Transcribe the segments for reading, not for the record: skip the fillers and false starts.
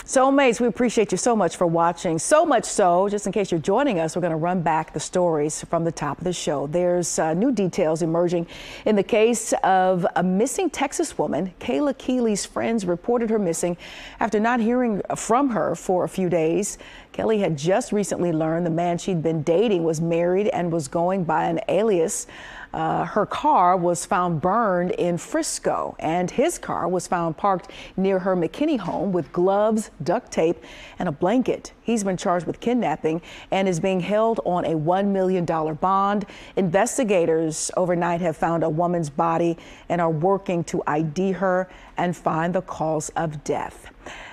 Soulmates, we appreciate you so much for watching. So much so, just in case you're joining us, we're going to run back the stories from the top of the show. There's new details emerging in the case of a missing Texas woman. Kayla Keeley's friends reported her missing after not hearing from her for a few days. Kelly had just recently learned the man she'd been dating was married and was going by an alias. Her car was found burned in Frisco, and his car was found parked near her McKinney home with gloves, duct tape, and a blanket. He's been charged with kidnapping and is being held on a $1 million bond. Investigators overnight have found a woman's body and are working to ID her and find the cause of death.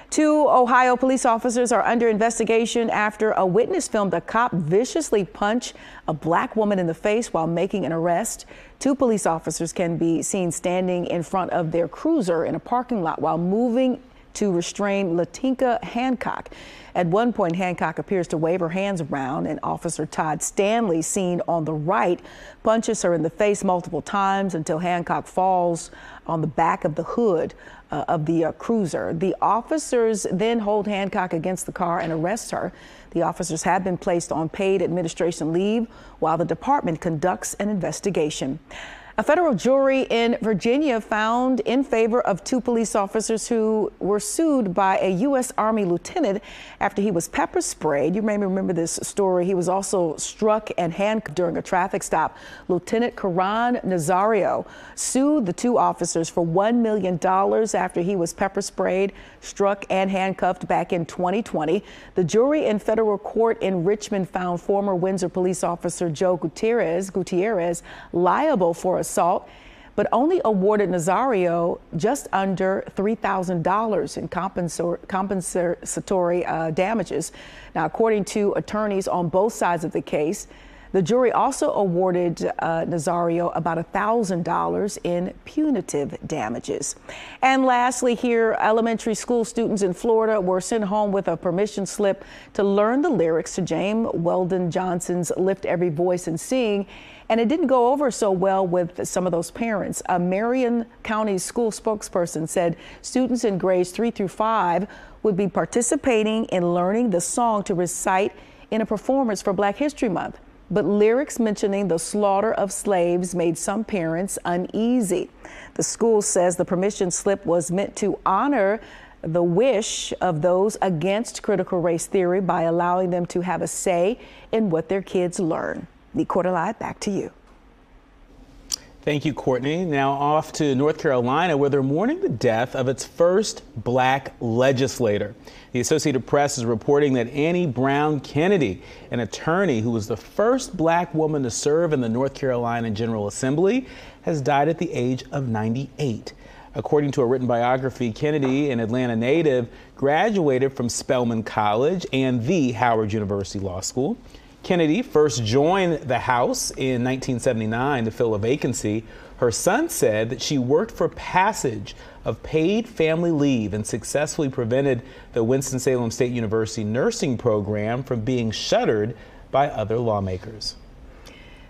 2 Ohio police officers are under investigation after a witness filmed a cop viciously punch a black woman in the face while making an arrest. 2 police officers can be seen standing in front of their cruiser in a parking lot while moving to restrain Latinka Hancock. At one point, Hancock appears to wave her hands around, and Officer Todd Stanley, seen on the right, punches her in the face multiple times until Hancock falls on the back of the hood of the cruiser. The officers then hold Hancock against the car and arrest her. The officers have been placed on paid administration leave while the department conducts an investigation. A federal jury in Virginia found in favor of 2 police officers who were sued by a U.S. Army lieutenant after he was pepper sprayed. You may remember this story. He was also struck and handcuffed during a traffic stop. Lieutenant Karan Nazario sued the 2 officers for $1 million after he was pepper sprayed, struck, and handcuffed back in 2020. The jury in federal court in Richmond found former Windsor police officer Joe Gutierrez liable for assault, but only awarded Nazario just under $3,000 in compensatory damages. Now, according to attorneys on both sides of the case, the jury also awarded Nazario about $1,000 in punitive damages. And lastly here, elementary school students in Florida were sent home with a permission slip to learn the lyrics to James Weldon Johnson's Lift Every Voice and Sing. And it didn't go over so well with some of those parents. A Marion County school spokesperson said students in grades 3 through 5 would be participating in learning the song to recite in a performance for Black History Month. But lyrics mentioning the slaughter of slaves made some parents uneasy. The school says the permission slip was meant to honor the wish of those against critical race theory by allowing them to have a say in what their kids learn. Nicolai, back to you. Thank you, Courtney. Now off to North Carolina, where they're mourning the death of its first Black legislator. The Associated Press is reporting that Annie Brown Kennedy, an attorney who was the first Black woman to serve in the North Carolina General Assembly, has died at the age of 98. According to a written biography, Kennedy, an Atlanta native, graduated from Spelman College and the Howard University Law School. Kennedy first joined the House in 1979 to fill a vacancy. Her son said that she worked for passage of paid family leave and successfully prevented the Winston-Salem State University nursing program from being shuttered by other lawmakers.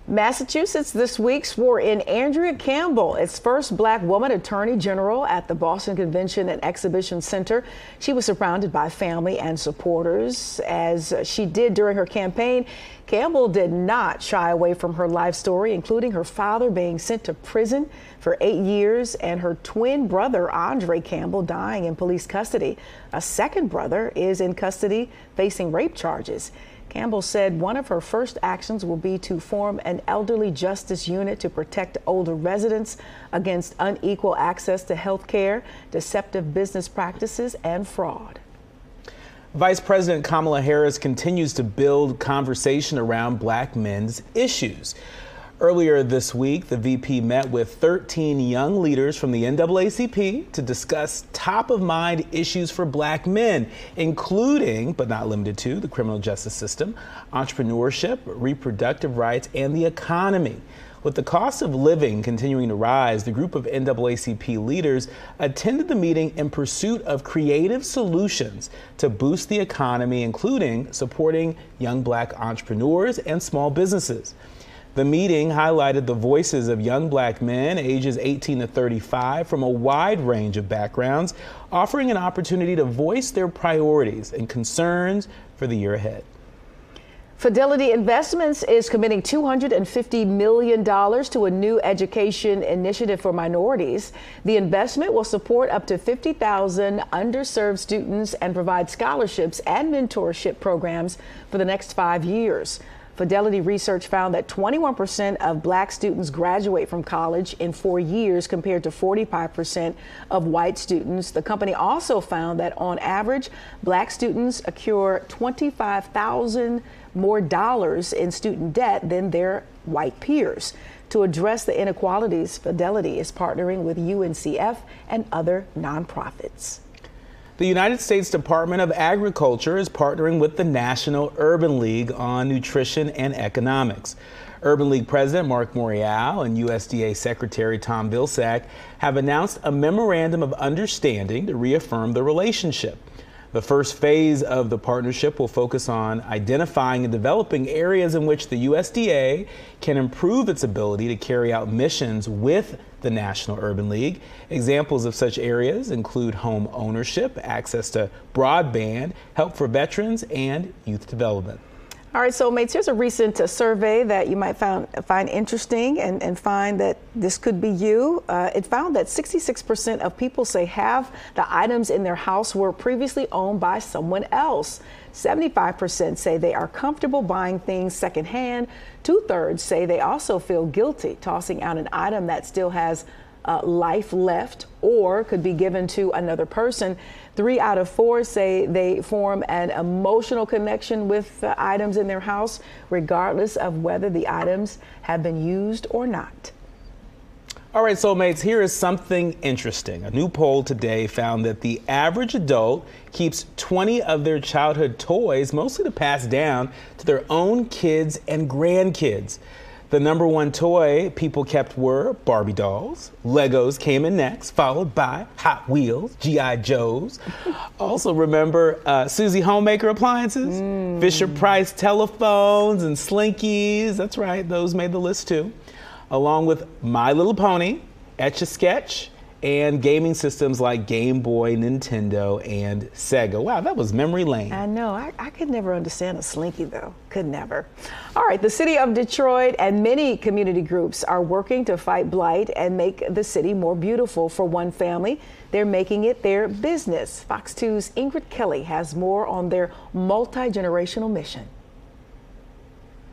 Massachusetts this week swore in Andrea Campbell, its first Black woman attorney general at the Boston Convention and Exhibition Center. She was surrounded by family and supporters, as she did during her campaign. Campbell did not shy away from her life story, including her father being sent to prison for 8 years and her twin brother, Andre Campbell, dying in police custody. A second brother is in custody facing rape charges. Campbell said one of her first actions will be to form an elderly justice unit to protect older residents against unequal access to health care, deceptive business practices, and fraud. Vice President Kamala Harris continues to build conversation around Black men's issues. Earlier this week, the VP met with 13 young leaders from the NAACP to discuss top-of-mind issues for Black men, including, but not limited to, the criminal justice system, entrepreneurship, reproductive rights, and the economy. With the cost of living continuing to rise, the group of NAACP leaders attended the meeting in pursuit of creative solutions to boost the economy, including supporting young Black entrepreneurs and small businesses. The meeting highlighted the voices of young black men ages 18 to 35 from a wide range of backgrounds, offering an opportunity to voice their priorities and concerns for the year ahead. Fidelity Investments is committing $250 million to a new education initiative for minorities. The investment will support up to 50,000 underserved students and provide scholarships and mentorship programs for the next 5 years. Fidelity research found that 21% of black students graduate from college in 4 years compared to 45% of white students. The company also found that on average, black students accrue $25,000 more dollars in student debt than their white peers. To address the inequalities, Fidelity is partnering with UNCF and other nonprofits. The United States Department of Agriculture is partnering with the National Urban League on nutrition and economics. Urban League President Mark Morial and USDA Secretary Tom Vilsack have announced a memorandum of understanding to reaffirm the relationship. The first phase of the partnership will focus on identifying and developing areas in which the USDA can improve its ability to carry out missions with the National Urban League. Examples of such areas include home ownership, access to broadband, help for veterans, and youth development. All right, soulmates, here's a recent survey that you might find interesting and find that this could be you. It found that 66% of people say half the items in their house were previously owned by someone else. 75% say they are comfortable buying things secondhand. 2/3 say they also feel guilty tossing out an item that still has life left or could be given to another person. 3 out of 4 say they form an emotional connection with items in their house, regardless of whether the items have been used or not. All right, soulmates, here is something interesting. A new poll today found that the average adult keeps 20 of their childhood toys, mostly to pass down to their own kids and grandkids. The number one toy people kept were Barbie dolls. Legos came in next, followed by Hot Wheels, G.I. Joes. Also remember Susie Homemaker appliances, Fisher-Price telephones and Slinkies. That's right, those made the list too. Along with My Little Pony, Etch-a-Sketch, and gaming systems like Game Boy, Nintendo, and Sega. Wow, that was memory lane. I know. I could never understand a Slinky, though. Could never. All right, the city of Detroit and many community groups are working to fight blight and make the city more beautiful. For one family, they're making it their business. Fox 2's Ingrid Kelly has more on their multi-generational mission.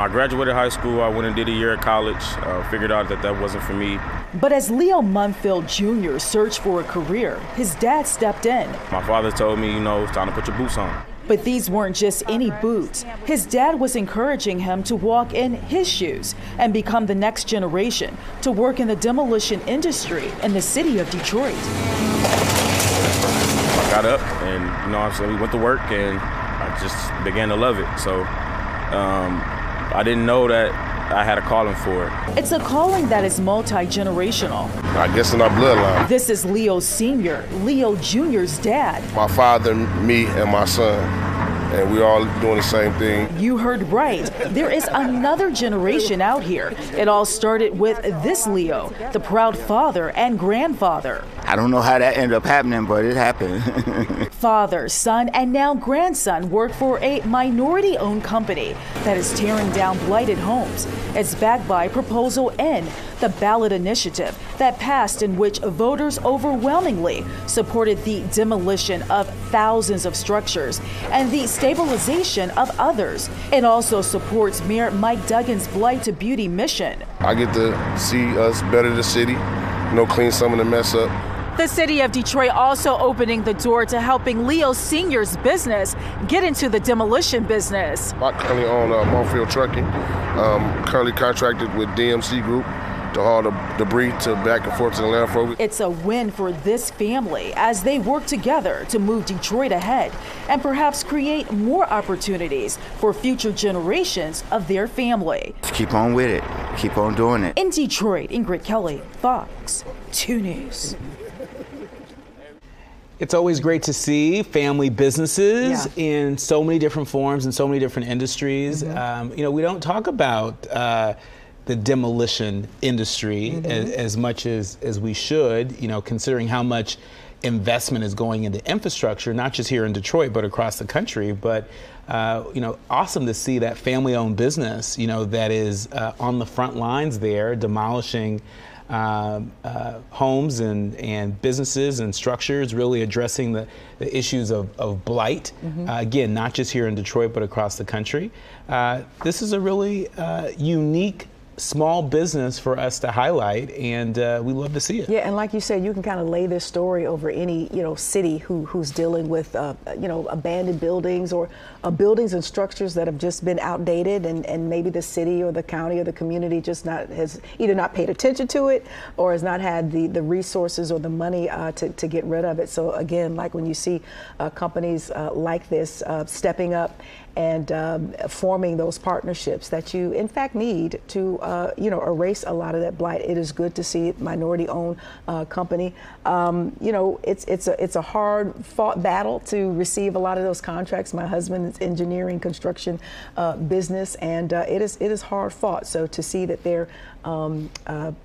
I graduated high school, I went and did a year at college, figured out that wasn't for me. But as Leo Munfield Jr. searched for a career, his dad stepped in. My father told me, it's time to put your boots on. But these weren't just any boots. His dad was encouraging him to walk in his shoes and become the next generation to work in the demolition industry in the city of Detroit. I got up and, we went to work and I just began to love it. So, I didn't know that I had a calling for it. It's a calling that is multi-generational. I guess in our bloodline. This is Leo Sr., Leo Jr.'s dad. My father, me, and my son, and we all doing the same thing. You heard right. There is another generation out here. It all started with this Leo, the proud father and grandfather. I don't know how that ended up happening, but it happened. Father, son, and now grandson work for a minority-owned company that is tearing down blighted homes. It's backed by Proposal N, the ballot initiative that passed in which voters overwhelmingly supported the demolition of thousands of structures and the stabilization of others. It also supports Mayor Mike Duggan's Blight to Beauty mission. I get to see us better the city, clean some of the mess up. The city of Detroit also opening the door to helping Leo Sr.'s business get into the demolition business. I currently own Monfield Trucking, currently contracted with DMC Group to haul the debris back and forth to the landfill. It's a win for this family as they work together to move Detroit ahead and perhaps create more opportunities for future generations of their family. Just keep on with it. Keep on doing it. In Detroit, Ingrid Kelly, Fox 2 News. It's always great to see family businesses in so many different forms and so many different industries. We don't talk about the demolition industry as much as we should, considering how much investment is going into infrastructure, not just here in Detroit, but across the country. But, awesome to see that family-owned business, that is on the front lines there, demolishing homes and businesses and structures, really addressing the issues of blight. Again, not just here in Detroit, but across the country. This is a really unique small business for us to highlight, and we love to see it. Yeah, and like you said, you can kind of lay this story over any city who's dealing with abandoned buildings or buildings and structures that have just been outdated, and maybe the city or the county or the community has either not paid attention to it or has not had the resources or the money to get rid of it. So again, like when you see companies like this stepping up and forming those partnerships that you in fact need to erase a lot of that blight. It is good to see it, minority-owned company. It's a hard-fought battle to receive a lot of those contracts. My husband's engineering construction business, and it is hard-fought. So to see that they're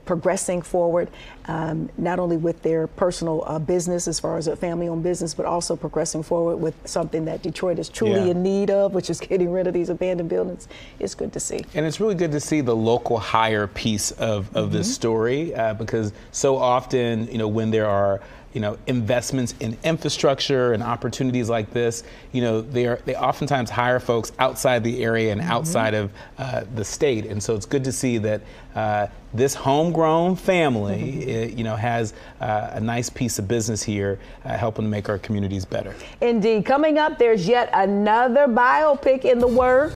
progressing forward, not only with their personal business as far as a family-owned business, but also progressing forward with something that Detroit is truly in need of, which is getting rid of these abandoned buildings. It's good to see. And it's really good to see the local hire piece of this story, because so often, when there are investments in infrastructure and opportunities like this, they oftentimes hire folks outside the area and outside of the state. And so it's good to see that this homegrown family, has a nice piece of business here helping to make our communities better. Indeed. Coming up, there's yet another biopic in the works.